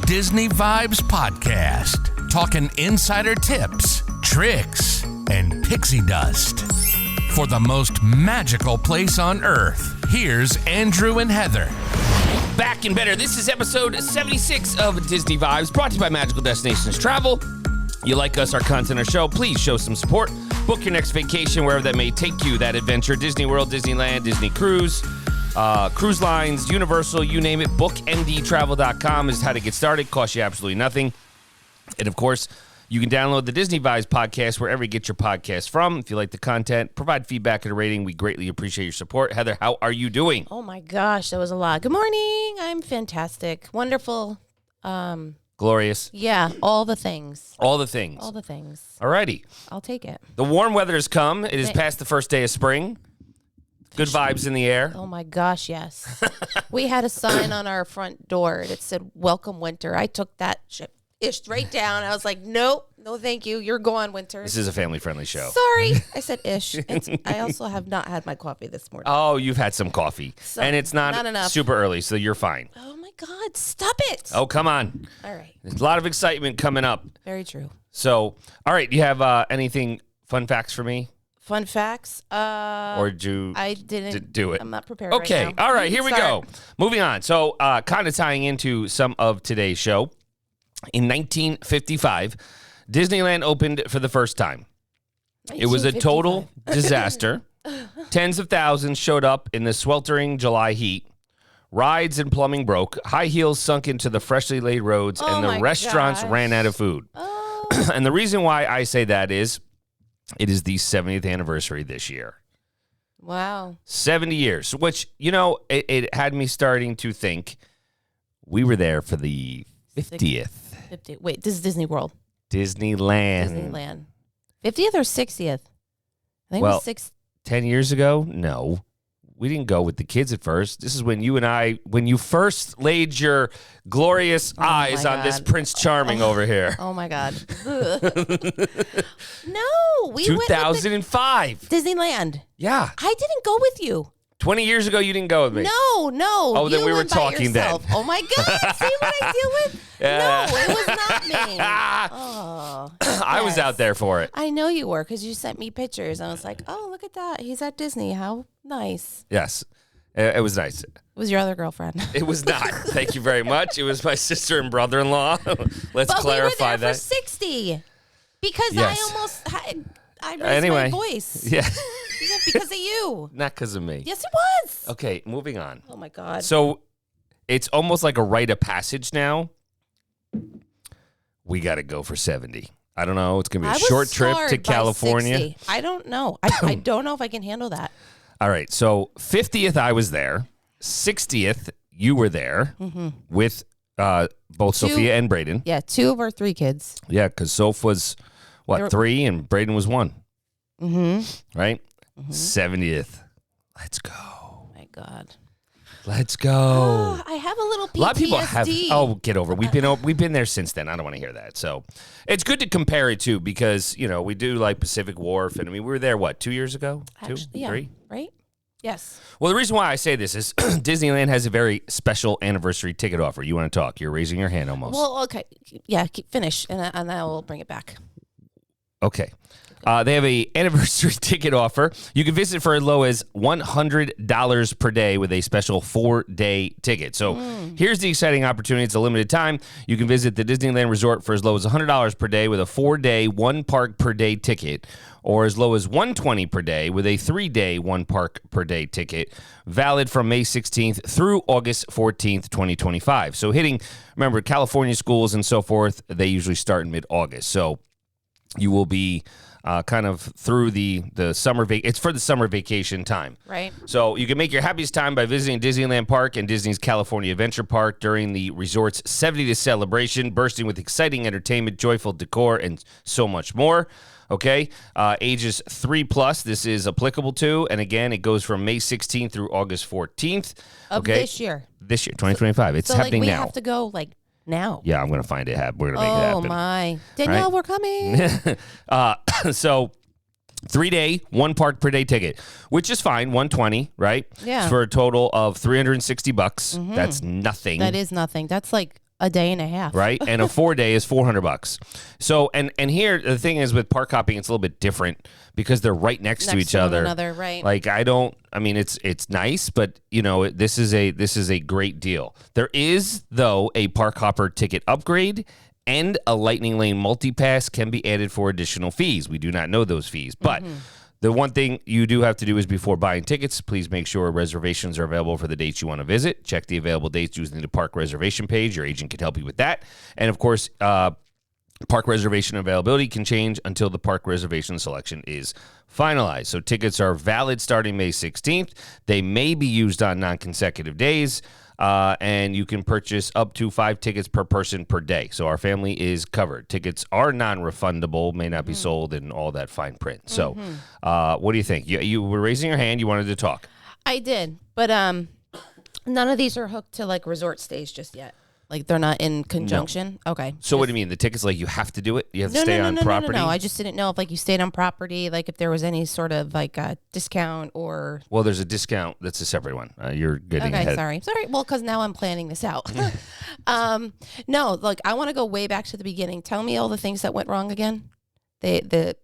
Disney Vibes Podcast, talking insider tips, tricks, and pixie dust. For the most magical place on Earth, here's Andrew and Heather. Back and better. This is episode 76 of Disney Vibes, brought to you by Magical Destinations Travel. You like us, our content, our show, please show some support. Book your next vacation wherever that may take you, that adventure. Disney World, Disneyland, Disney Cruise, cruise lines, Universal, you name it. BookMDTravel.com is how to get started. Costs you absolutely nothing. And, of course, you can download the Disney Vibes podcast wherever you get your podcast from. If you like the content, provide feedback and a rating. We greatly appreciate your support. Heather, how are you doing? Oh, my gosh, that was a lot. Good morning. I'm fantastic. Wonderful. Glorious. Yeah, all the things. All the things. All the things. All righty. I'll take it. The warm weather has come. It is past the first day of spring. Good vibes in the air. Oh, my gosh, yes. We had a sign on our front door that said, "Welcome, winter." I took that shit straight down. I was like, nope, no thank you. You're gone, winter. This is a family-friendly show. Sorry. I said ish. I also have not had my coffee this morning. Oh, you've had some coffee. And it's not enough. super early, so you're fine. Oh, my God. Stop it. Oh, come on. All right. There's a lot of excitement coming up. Very true. So, all right, do you have anything, fun facts for me? Fun facts? Or I didn't do it. I'm not prepared Okay, right now. all right, here we go. Moving on. So, kind of tying into some of today's show. In 1955, Disneyland opened for the first time. It was a total disaster. Tens of thousands showed up in the sweltering July heat. Rides and plumbing broke. High heels sunk into the freshly laid roads, and the restaurants ran out of food. Oh. And the reason why I say that is it is the 70th anniversary this year. Wow. 70 years, which, you know, it had me starting to think we were there for the 50th. 50. Wait, this is Disney World. Disneyland. 50th or 60th? I think it was 6. 10 years ago? No. We didn't go with the kids at first. This is when you first laid your glorious eyes on this Prince Charming over here. Oh, my God. No, we 2005. went with Disneyland. Yeah. I didn't go with you. 20 years ago, you didn't go with me. No. Oh, then we were talking then. Oh, my God. See what I deal with? No, it was not me. Oh, I was out there for it. I know you were because you sent me pictures. I was like, oh, look at that. He's at Disney. How nice. Yes. It was nice. It was your other girlfriend. It was not. Thank you very much. It was my sister and brother-in-law. Let's clarify we were there that. for 60 because Yes. I raised my voice. Yeah. Because of you. Not because of me. Yes, it was. Okay, moving on. Oh, my God. So it's almost like a rite of passage now. We got to go for 70. I don't know. It's going to be a short trip to California. 60. I don't know. I don't know if I can handle that. All right. So 50th, I was there. 60th, you were there with both Sophia and Braden. Yeah, 2 of our 3 kids. Yeah, because Soph was, 3 and Braden was 1. Mm-hmm. Right? 70th. Let's go. Oh, my God. Let's go. I have a little PTSD. A lot of people have. Oh, get over it. We've been there since then. I don't want to hear that. So it's good to compare it to because, you know, we do like Pacific Wharf. And I mean, we were there, 2 years ago? Actually, 3? Right? Yes. Well, the reason why I say this is Disneyland has a very special anniversary ticket offer. You want to talk? You're raising your hand almost. Well, okay. Yeah, finish, and I will bring it back. Okay. They have a anniversary ticket offer. You can visit for as low as $100 per day with a special 4-day ticket. So here's the exciting opportunity. It's a limited time. You can visit the Disneyland Resort for as low as $100 per day with a 4-day, 1 park per day ticket, or as low as $120 per day with a 3-day, 1 park per day ticket, valid from May 16th through August 14th, 2025. So remember, California schools and so forth, they usually start in mid-August. So you will be kind of through the summer it's for the summer vacation time. Right. So you can make your happiest time by visiting Disneyland Park and Disney's California Adventure Park during the resort's 70th celebration, bursting with exciting entertainment, joyful decor, and so much more. Okay. Ages 3+, this is applicable to. And again, it goes from May 16th through August 14th. Of this year. This year, 2025. It's happening now. We have to go now. Yeah, I'm going to find it. We're going to make it happen. Oh, my. Danielle, we're coming. So 3-day, 1 park per day ticket, which is fine, $120, right? Yeah. For a total of $360. That's nothing. That is nothing. That's like a day and a half. Right? And a 4-day is $400. So, and here, the thing is with park hopping, it's a little bit different because they're right next to each one other. another, right. Like, it's nice, but, this is a great deal. There is, though, a park hopper ticket upgrade, and a Lightning Lane multi-pass can be added for additional fees. We do not know those fees, but the one thing you do have to do is before buying tickets, please make sure reservations are available for the dates you want to visit. Check the available dates using the park reservation page. Your agent can help you with that. And, of course, park reservation availability can change until the park reservation selection is finalized. So tickets are valid starting May 16th. They may be used on non-consecutive days. And you can purchase up to 5 tickets per person per day. So our family is covered. Tickets are non-refundable, may not be sold, and all that fine print. So what do you think? You were raising your hand. You wanted to talk. I did, but none of these are hooked to like resort stays just yet. Like they're not in conjunction. No. Okay. So what do you mean? The tickets, like you have to do it? You have to stay on property? No. I just didn't know if like you stayed on property, like if there was any sort of like a discount or. Well, there's a discount. That's a separate one. You're getting ahead. Sorry. Well, because now I'm planning this out. No, like I want to go way back to the beginning. Tell me all the things that went wrong again. The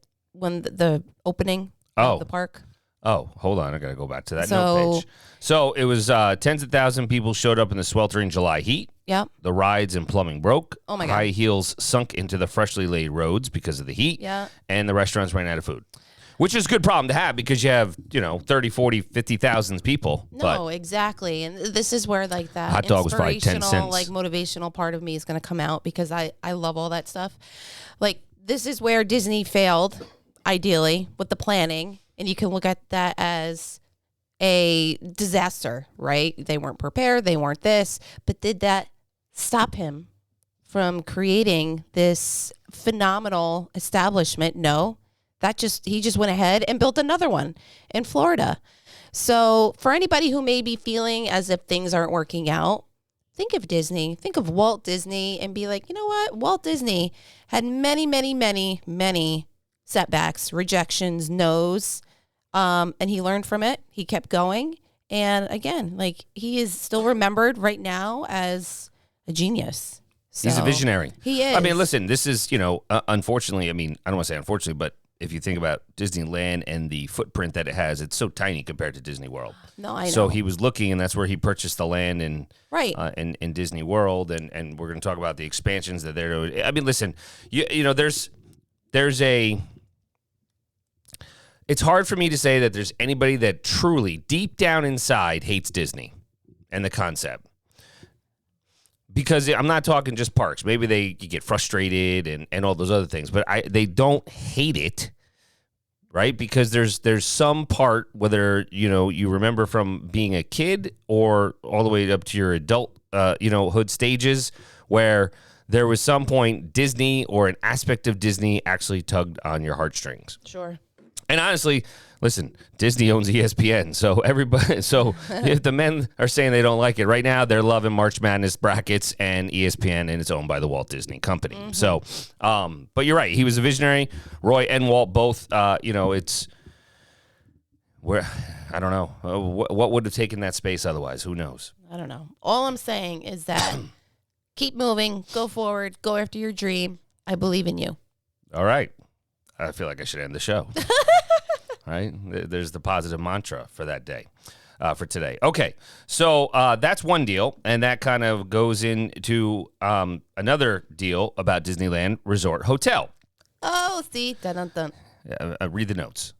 opening of the park. Oh, hold on. I got to go back to that note page. So it was tens of thousands of people showed up in the sweltering July heat. Yep. The rides and plumbing broke. Oh, my God. High heels sunk into the freshly laid roads because of the heat. Yeah. And the restaurants ran out of food, which is a good problem to have because you have, 30, 40, 50,000 people. No, exactly. And this is where like that hot dog was probably 10 inspirational, cents. like motivational part of me is going to come out because I love all that stuff. Like this is where Disney failed, ideally, with the planning. And you can look at that as a disaster, right? They weren't prepared. They weren't this. But did that stop him from creating this phenomenal establishment? No. He just went ahead and built another one in Florida. So for anybody who may be feeling as if things aren't working out, think of Disney. Think of Walt Disney and be like, you know what? Walt Disney had many, many, many, many setbacks, rejections, no's. And he learned from it. He kept going. And again, like he is still remembered right now as a genius. So, he's a visionary. He is. I mean, listen, this is, unfortunately, I mean, I don't want to say unfortunately, but if you think about Disneyland and the footprint that it has, it's so tiny compared to Disney World. No, I know. So he was looking, and that's where he purchased the land in Disney World, and we're going to talk about the expansions that they're doing. I mean, listen, there's a. It's hard for me to say that there's anybody that truly, deep down inside, hates Disney and the concept. Because I'm not talking just parks. Maybe you get frustrated and all those other things. But they don't hate it, right? Because there's some part, whether, you remember from being a kid or all the way up to your adult, hood stages, where there was some point Disney or an aspect of Disney actually tugged on your heartstrings. Sure. And honestly, listen, Disney owns ESPN, so everybody. So if the men are saying they don't like it right now, they're loving March Madness brackets and ESPN, and it's owned by the Walt Disney Company. Mm-hmm. So, but you're right. He was a visionary. Roy and Walt both. It's where I don't know what would have taken that space otherwise. Who knows? I don't know. All I'm saying is that keep moving, go forward, go after your dream. I believe in you. All right. I feel like I should end the show. Right? There's the positive mantra for that day, for today. Okay, so that's one deal, and that kind of goes into another deal about Disneyland Resort Hotel. Oh, see? Dun-dun-dun. Read the notes.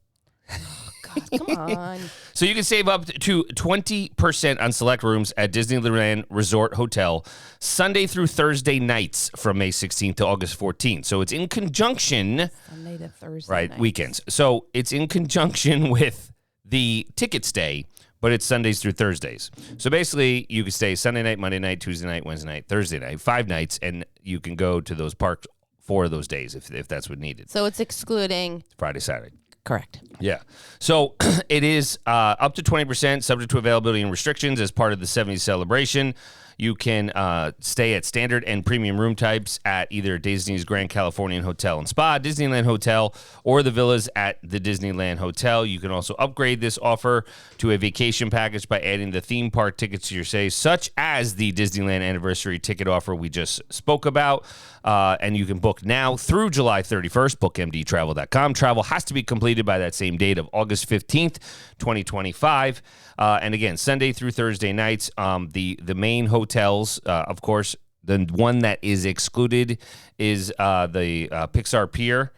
God, come on. So you can save up to 20% on select rooms at Disneyland Resort Hotel Sunday through Thursday nights from May 16th to August 14th. So it's in conjunction. Sunday to Thursday right, nights. weekends. So it's in conjunction with the ticket stay, but it's Sundays through Thursdays. So basically, you can stay Sunday night, Monday night, Tuesday night, Wednesday night, Thursday night, 5 nights, and you can go to those parks 4 of those days if that's what needed. So it's excluding Friday, Saturday. Correct. Yeah. So it is up to 20%, subject to availability and restrictions as part of the 70th celebration. You can stay at standard and premium room types at either Disney's Grand Californian Hotel and Spa, Disneyland Hotel, or the villas at the Disneyland Hotel. You can also upgrade this offer to a vacation package by adding the theme park tickets to your stay, such as the Disneyland Anniversary ticket offer we just spoke about. And you can book now through July 31st, bookmdtravel.com. Travel has to be completed by that same date of August 15th, 2025. And again, Sunday through Thursday nights, the main hotels, of course, the one that is excluded is the Pixar Pier,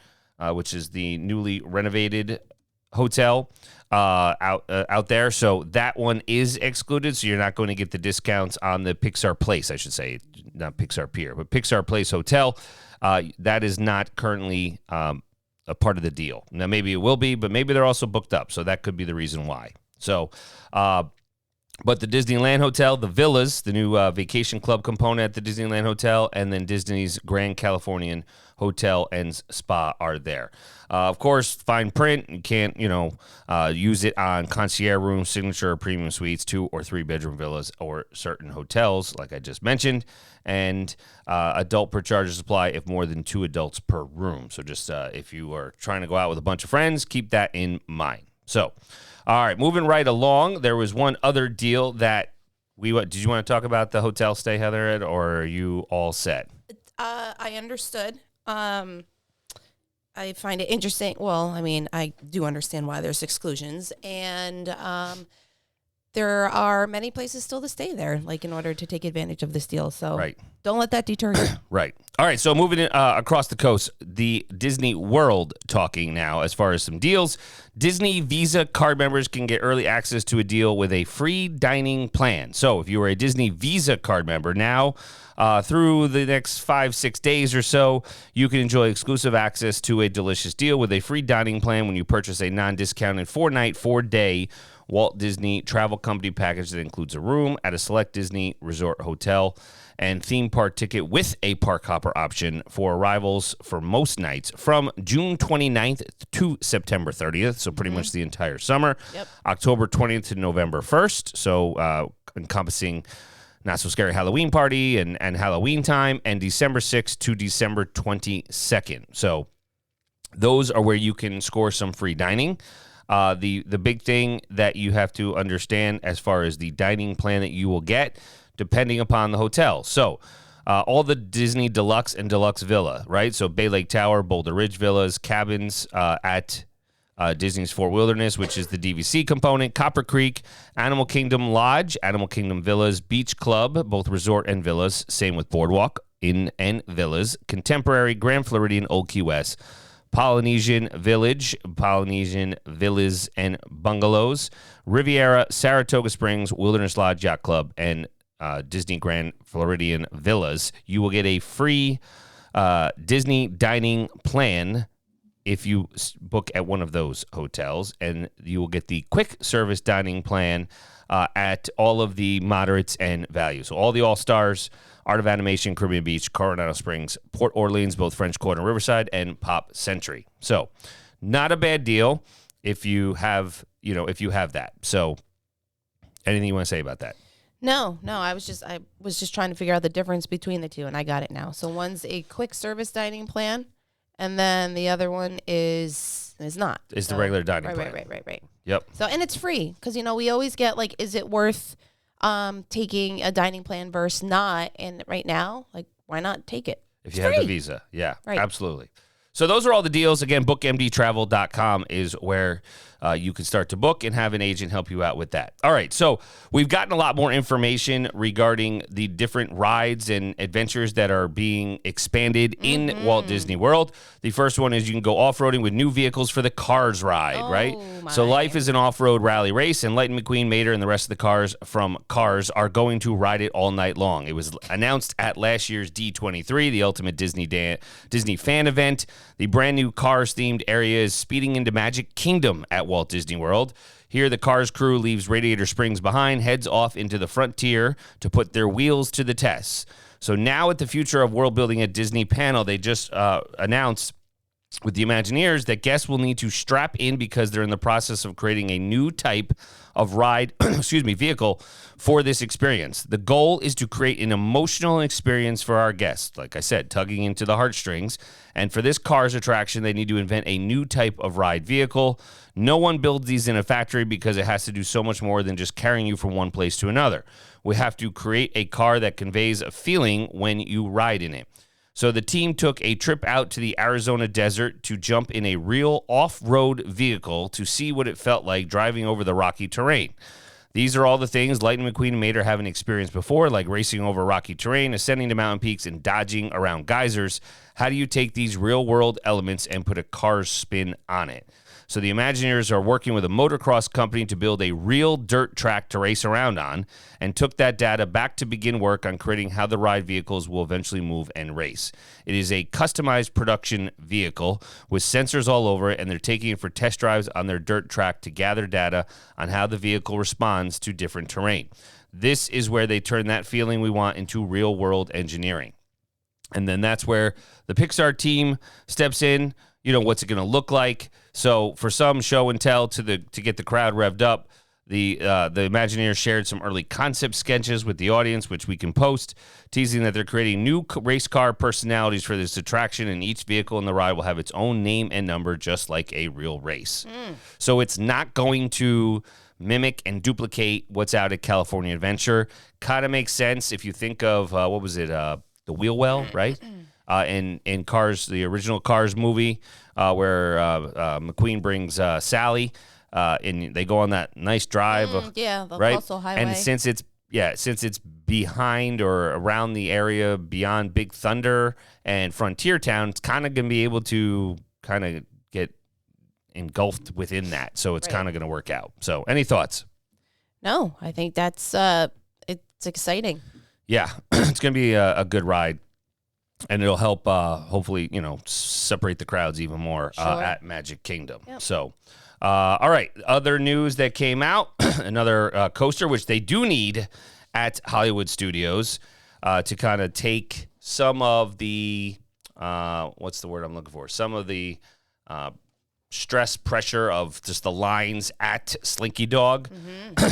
which is the newly renovated hotel out there. So that one is excluded. So you're not going to get the discounts on the Pixar Place, I should say, not Pixar Pier, but Pixar Place Hotel. That is not currently a part of the deal. Now, maybe it will be, but maybe they're also booked up. So that could be the reason why. So, but the Disneyland Hotel, the villas, the new vacation club component at the Disneyland Hotel, and then Disney's Grand Californian Hotel and Spa are there. Of course, fine print. You can't, use it on concierge rooms, signature or premium suites, 2 or 3 bedroom villas, or certain hotels, like I just mentioned. And adult per charges apply if more than 2 adults per room. So just if you are trying to go out with a bunch of friends, keep that in mind. So, all right, moving right along, there was one other deal that did you want to talk about the hotel stay, Heather, or are you all set? I understood. I find it interesting. Well, I mean, I do understand why there's exclusions, and there are many places still to stay there, like in order to take advantage of this deal. So right. Don't let that deter you. Right. All right. So moving across the coast, the Disney World talking now as far as some deals. Disney Visa card members can get early access to a deal with a free dining plan. So if you are a Disney Visa card member now, through the next 5-6 days or so, you can enjoy exclusive access to a delicious deal with a free dining plan when you purchase a non-discounted 4-night, 4-day Walt Disney Travel Company package that includes a room at a select Disney Resort hotel and theme park ticket with a park hopper option for arrivals for most nights from June 29th to September 30th, so pretty much the entire summer. Yep. October 20th to November 1st, so encompassing Not So Scary Halloween Party and Halloween time, and December 6th to December 22nd. So those are where you can score some free dining. The big thing that you have to understand as far as the dining plan that you will get, depending upon the hotel. So all the Disney Deluxe and Deluxe Villa, right? So Bay Lake Tower, Boulder Ridge Villas, cabins at Disney's Fort Wilderness, which is the DVC component, Copper Creek, Animal Kingdom Lodge, Animal Kingdom Villas, Beach Club, both resort and villas, same with Boardwalk, Inn and Villas, Contemporary, Grand Floridian, Old Key West, Polynesian Village, Polynesian Villas and Bungalows, Riviera, Saratoga Springs, Wilderness Lodge Yacht Club, and Disney Grand Floridian Villas. You will get a free Disney dining plan if you book at one of those hotels, and you will get the quick service dining plan at all of the moderates and value. So all the All-Stars, Art of Animation, Caribbean Beach, Coronado Springs, Port Orleans, both French Quarter and Riverside, and Pop Century. So not a bad deal if you have, that. So anything you want to say about that? No, I was just trying to figure out the difference between the two, and I got it now. So one's a quick service dining plan, and then the other one is not. It's the regular dining plan. Right. Yep. So, and it's free because, we always get like, is it worth taking a dining plan versus not? And right now, like, why not take it? If you have the Visa. Yeah, right. Absolutely. So those are all the deals. Again, bookmdtravel.com is where you can start to book and have an agent help you out with that. All right, so we've gotten a lot more information regarding the different rides and adventures that are being expanded in Walt Disney World. The first one is you can go off-roading with new vehicles for the Cars ride, right? So life is an off-road rally race, and Lightning McQueen, Mater, and the rest of the cars from Cars are going to ride it all night long. It was announced at last year's D23, the Ultimate Disney Fan Event. The brand new Cars-themed area is speeding into Magic Kingdom at Walt Disney World. Here, the Cars crew leaves Radiator Springs behind, heads off into the Frontier to put their wheels to the test. So now at the Future of World Building at Disney panel, they just announced with the Imagineers that guests will need to strap in because they're in the process of creating a new type of ride, vehicle for this experience. The goal is to create an emotional experience for our guests, like I said, tugging into the heartstrings. And for this Cars attraction, they need to invent a new type of ride vehicle. No one builds these in a factory because it has to do so much more than just carrying you from one place to another. We have to create a car that conveys a feeling when you ride in it. So the team took a trip out to the Arizona desert to jump in a real off-road vehicle to see what it felt like driving over the rocky terrain. These are all the things Lightning McQueen and Mater haven't experienced before, like racing over rocky terrain, ascending to mountain peaks, and dodging around geysers. How do you take these real-world elements and put a car's spin on it? So the Imagineers are working with a motocross company to build a real dirt track to race around on, and took that data back to begin work on creating how the ride vehicles will eventually move and race. It is a customized production vehicle with sensors all over it, and they're taking it for test drives on their dirt track to gather data on how the vehicle responds to different terrain. This is where they turn that feeling we want into real-world engineering. And then that's where the Pixar team steps in. You know, what's it going to look like? So for some show and tell to get the crowd revved up, the Imagineers shared some early concept sketches with the audience, which we can post, teasing that they're creating new race car personalities for this attraction, and each vehicle in the ride will have its own name and number, just like a real race. So it's not going to mimic and duplicate what's out at California Adventure. Kind of makes sense if you think of, the Wheel Well, right? In Cars, the original Cars movie, where McQueen brings Sally, and they go on that nice drive, the right? Coastal Highway. And since it's behind or around the area beyond Big Thunder and Frontier Town, it's kind of going to be able to kind of get engulfed within that. So it's kind of going to work out. So any thoughts? No, I think that's it's exciting. Yeah, it's going to be a good ride. And it'll help, hopefully, separate the crowds even more at Magic Kingdom. Yep. So, all right, other news that came out, another coaster, which they do need at Hollywood Studios to kind of take some of the, what's the word I'm looking for? Some of the stress, pressure of just the lines at Slinky Dog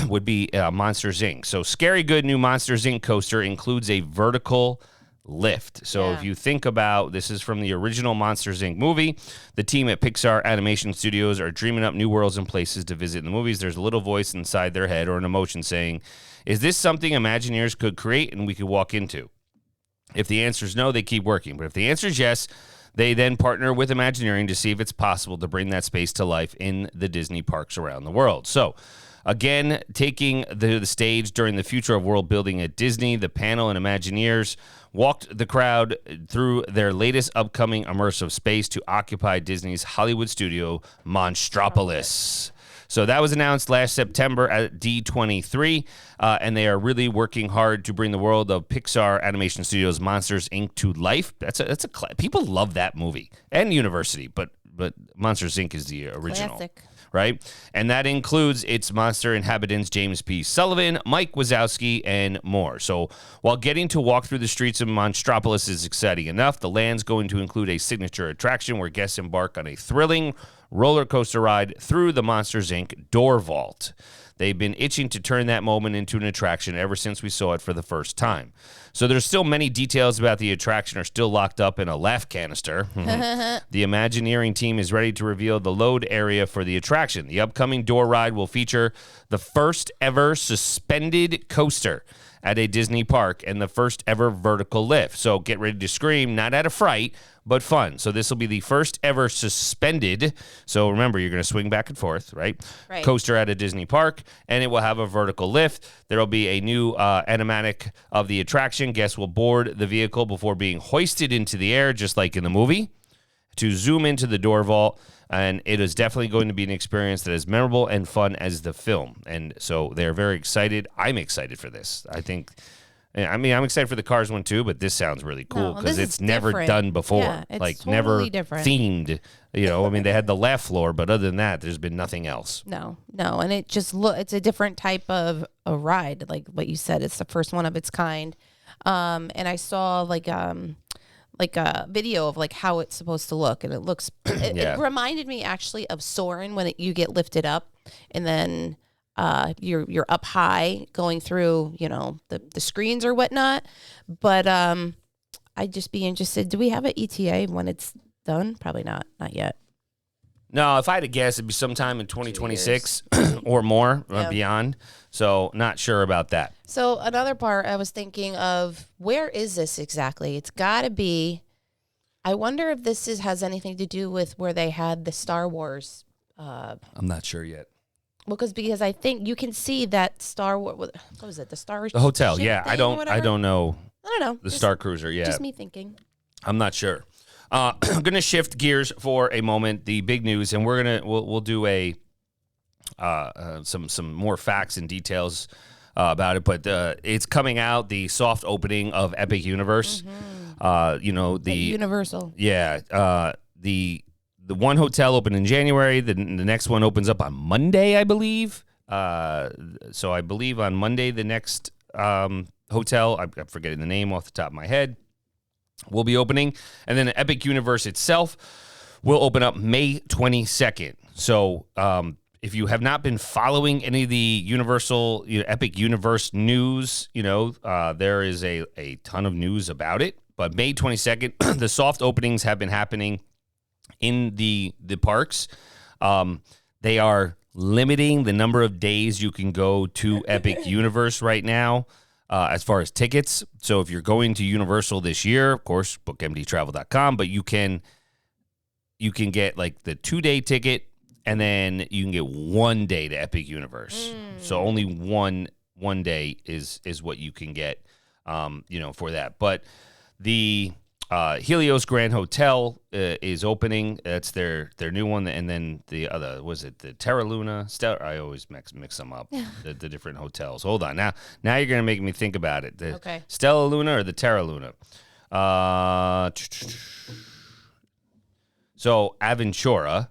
would be Monsters, Inc. So, Scary Good new Monsters, Inc. coaster includes a vertical lift. So if you think about, this is from the original Monsters, Inc. movie, the team at Pixar Animation Studios are dreaming up new worlds and places to visit in the movies. There's a little voice inside their head or an emotion saying, is this something Imagineers could create and we could walk into? If the answer is no, they keep working. But if the answer is yes, they then partner with Imagineering to see if it's possible to bring that space to life in the Disney parks around the world. So again, taking the stage during the Future of World Building at Disney, the panel and Imagineers walked the crowd through their latest upcoming immersive space to occupy Disney's Hollywood studio, Monstropolis. So that was announced last September at D23, and they are really working hard to bring the world of Pixar Animation Studios' Monsters, Inc. to life. People love that movie and University, but Monsters, Inc. is the original. Classic. Right? And that includes its monster inhabitants, James P. Sullivan, Mike Wazowski, and more. So while getting to walk through the streets of Monstropolis is exciting enough, the land's going to include a signature attraction where guests embark on a thrilling roller coaster ride through the Monsters, Inc. door vault. They've been itching to turn that moment into an attraction ever since we saw it for the first time. So there's still many details about the attraction are still locked up in a laugh canister. The Imagineering team is ready to reveal the load area for the attraction. The upcoming door ride will feature the first ever suspended coaster at a Disney park and the first ever vertical lift. So get ready to scream, not out of fright, but fun. So this will be the first ever suspended. So remember, you're going to swing back and forth, right? Coaster at a Disney park, and it will have a vertical lift. There will be a new animatic of the attraction. Guests will board the vehicle before being hoisted into the air, just like in the movie, to zoom into the door vault. And it is definitely going to be an experience that is memorable and fun as the film. And so they're very excited. I'm excited for this. I'm excited for the Cars one too, but this sounds really cool because it's never done before. Yeah, it's like totally never different. Themed. They had the laugh floor, but other than that, there's been nothing else. No, and it just it's a different type of a ride. Like what you said, it's the first one of its kind. And I saw like like a video of like how it's supposed to look, and it looks. It reminded me actually of Soarin' when you get lifted up, and then you're up high going through the screens or whatnot. But I'd just be interested. Do we have an ETA when it's done? Probably not yet. No, if I had to guess, it'd be sometime in 2026 or more, beyond. So not sure about that. So another part I was thinking of, where is this exactly? It's got to be, I wonder if this has anything to do with where they had the Star Wars. I'm not sure yet. Well, because I think you can see that Star Wars, what was it, the hotel, yeah. I don't know. I don't know. The Star Cruiser, yeah. Just me thinking. I'm not sure. I'm going to shift gears for a moment. The big news, and we'll do some more facts and details about it. But it's coming out, the soft opening of Epic Universe. The Universal. Yeah. The one hotel opened in January. The next one opens up on Monday, I believe. So I believe on Monday the next hotel, I'm forgetting the name off the top of my head, will be opening. And then the Epic Universe itself will open up May 22nd. So if you have not been following any of the Universal Epic Universe news, there is a ton of news about it. But May 22nd, the soft openings have been happening in the parks. They are limiting the number of days you can go to Epic Universe right now. As far as tickets. So if you're going to Universal this year, of course, bookmdtravel.com, but you can get like the 2-day ticket, and then you can get 1 day to Epic Universe. So only one day is what you can get, for that. But the Helios Grand Hotel is opening. That's their new one, and then the other, was it the Terra Luna? I always mix them up. the different hotels. Hold on, now you're gonna make me think about it. The Stella Luna or the Terra Luna? So Aventura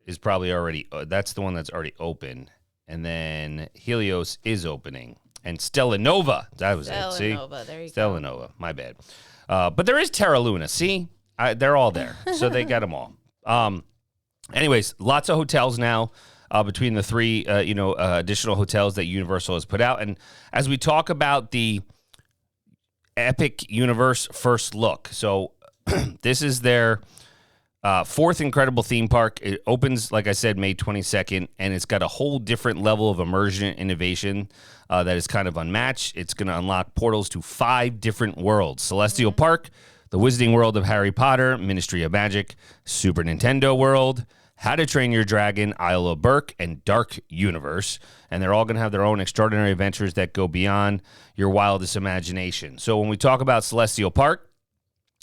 is probably already. That's the one that's already open, and then Helios is opening, and Stella Nova. That was it. See, Nova. There you Stella Nova. My bad. But there is Terra Luna. See, they're all there, so they got them all. Anyways, lots of hotels now between the three, additional hotels that Universal has put out. And as we talk about the Epic Universe first look, so this is their fourth incredible theme park. It opens, like I said, May 22nd, and it's got a whole different level of immersion and innovation that is kind of unmatched. It's going to unlock portals to 5 different worlds: Celestial Park, the Wizarding World of Harry Potter, Ministry of Magic, Super Nintendo World, How to Train Your Dragon, Isle of Berk, and Dark Universe. And they're all going to have their own extraordinary adventures that go beyond your wildest imagination. So when we talk about Celestial Park,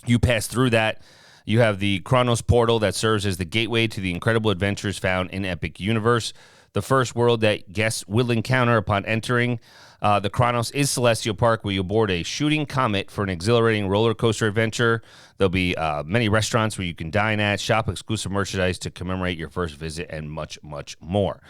you pass through that. You have the Chronos Portal that serves as the gateway to the incredible adventures found in Epic Universe. The first world that guests will encounter upon entering the Chronos is Celestial Park, where you board a shooting comet for an exhilarating roller coaster adventure. There'll be many restaurants where you can dine at, shop exclusive merchandise to commemorate your first visit, and much, much more.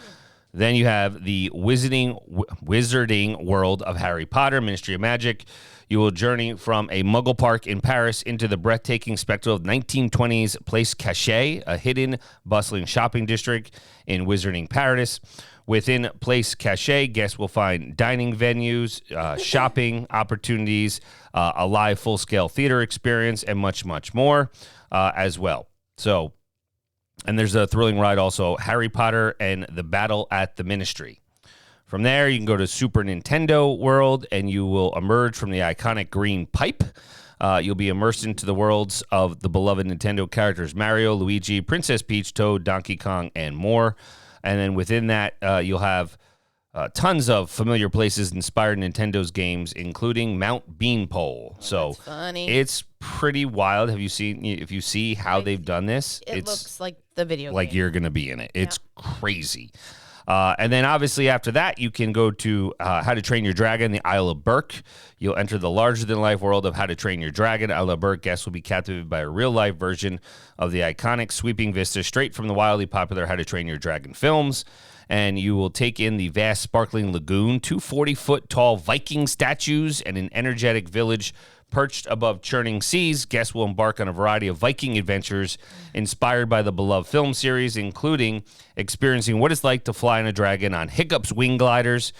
Then you have the Wizarding World of Harry Potter, Ministry of Magic. You will journey from a Muggle park in Paris into the breathtaking spectacle of 1920s Place Cachet, a hidden, bustling shopping district in Wizarding Paradise. Within Place Cachet, guests will find dining venues, shopping opportunities, a live full-scale theater experience, and much, much more as well. So, and there's a thrilling ride also, Harry Potter and the Battle at the Ministry. From there, you can go to Super Nintendo World, and you will emerge from the iconic green pipe. You'll be immersed into the worlds of the beloved Nintendo characters Mario, Luigi, Princess Peach, Toad, Donkey Kong, and more. And then within that, you'll have tons of familiar places inspired Nintendo's games, including Mount Beanpole. So funny. It's pretty wild. Have you seen? If you see how they've done this, it looks like the video game. Like you're going to be in it. It's crazy. And then obviously after that, you can go to How to Train Your Dragon, the Isle of Berk. You'll enter the larger-than-life world of How to Train Your Dragon. Isle of Berk guests will be captivated by a real-life version of the iconic sweeping vista straight from the wildly popular How to Train Your Dragon films. And you will take in the vast, sparkling lagoon, 2 40-foot-tall Viking statues, and an energetic village Perched above churning seas, guests will embark on a variety of Viking adventures inspired by the beloved film series, including experiencing what it's like to fly on a dragon on Hiccup's wing gliders,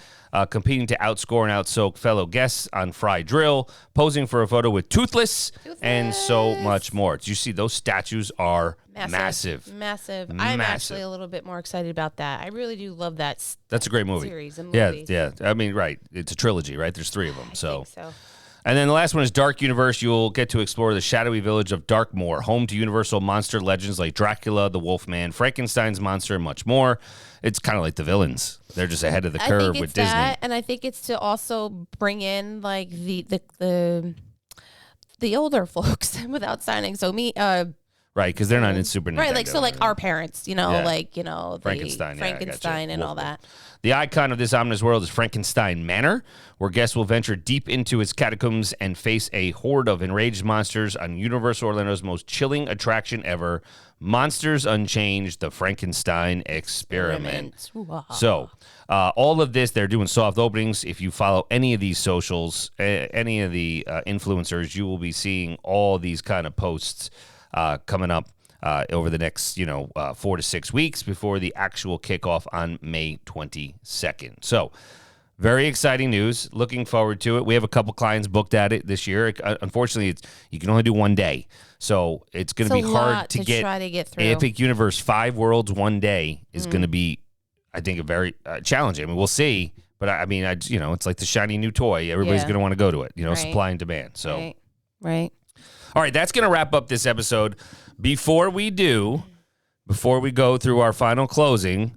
competing to outscore and outsoak fellow guests on Fry Drill, posing for a photo with Toothless, and so much more. Did you see those statues are massive. I'm actually a little bit more excited about that. I really do love that. That's a great movie. Series of Yeah, movies. yeah. I mean, right. It's a trilogy, right? There's 3 of them. I think so. And then the last one is Dark Universe. You'll get to explore the shadowy village of Darkmoor, home to universal monster legends like Dracula, the Wolfman, Frankenstein's monster, and much more. It's kind of like the villains. They're just ahead of the curve with Disney. And I think it's to also bring in like the older folks without signing. So Right, because they're not in Super Nintendo. Right, like so, like our parents, like Frankenstein, Frankenstein, and all that. The icon of this ominous world is Frankenstein Manor, where guests will venture deep into its catacombs and face a horde of enraged monsters on Universal Orlando's most chilling attraction ever, Monsters Unchained: The Frankenstein Experiment. So, all of this, they're doing soft openings. If you follow any of these socials, any of the influencers, you will be seeing all these kind of posts coming up over the next, 4 to 6 weeks before the actual kickoff on May 22nd. So, very exciting news. Looking forward to it. We have a couple clients booked at it this year. Unfortunately, you can only do one day. So, it's going to be hard to try to get through. Epic Universe 5 worlds one day is going to be, I think, a very challenging. I mean, we'll see. But, it's like the shiny new toy. Everybody's going to want to go to it, Right. supply and demand. So, Right. All right, that's going to wrap up this episode. Before we go through our final closing,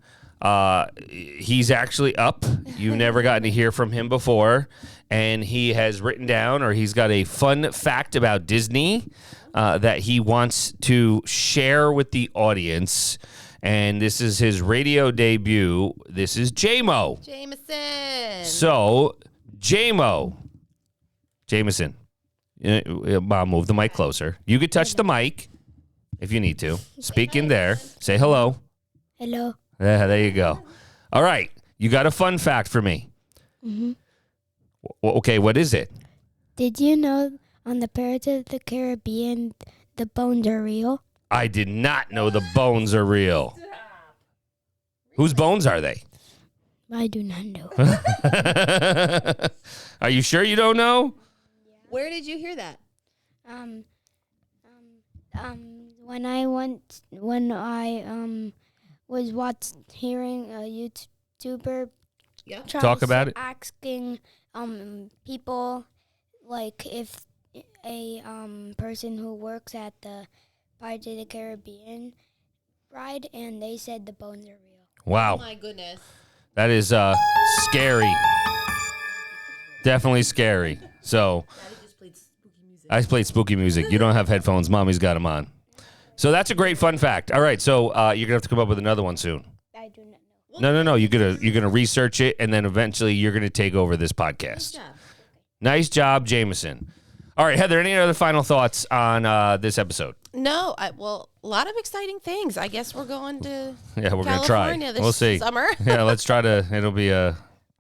he's actually up. You've never gotten to hear from him before. And he has written down, or he's got a fun fact about Disney that he wants to share with the audience. And this is his radio debut. This is J-Mo. Jameson. So, Jameson. Mom, move the mic closer. You could touch the mic if you need to. Speak in there. Say hello. Hello. Yeah, there you go. All right. You got a fun fact for me. Mm-hmm. Okay, what is it? Did you know on the Pirates of the Caribbean, the bones are real? I did not know the bones are real. Whose bones are they? I do not know. Are you sure you don't know? Where did you hear that? When I was hearing a YouTuber Talk about it. asking people like if a person who works at the Pirates of the Caribbean ride, and they said the bones are real. Wow. Oh my goodness. That is scary. Definitely scary. So I played spooky music. You don't have headphones. Mommy's got them on. So that's a great fun fact. All right. So you're gonna have to come up with another one soon. I do not know. No. You're gonna research it, and then eventually you're gonna take over this podcast. Nice job, Jameson. All right, Heather. Any other final thoughts on this episode? No, a lot of exciting things. I guess we're going to Yeah, we're gonna California try. this We'll see. summer. Yeah, let's try to. It'll be we're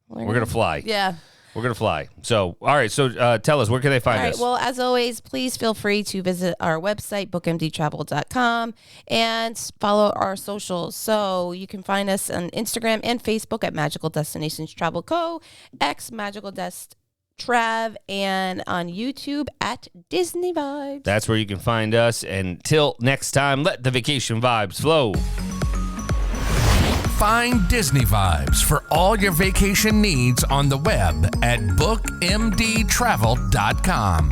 gonna fly. Yeah. We're gonna fly. So, all right. So, tell us, where can they find All right. us? Well, as always, please feel free to visit our website, bookmdtravel.com, and follow our socials. So you can find us on Instagram and Facebook at Magical Destinations Travel Co., X Magical Dest Trav, and on YouTube at Disney Vibes. That's where you can find us. Until next time, let the vacation vibes flow. Find Disney Vibes for all your vacation needs on the web at bookmdtravel.com.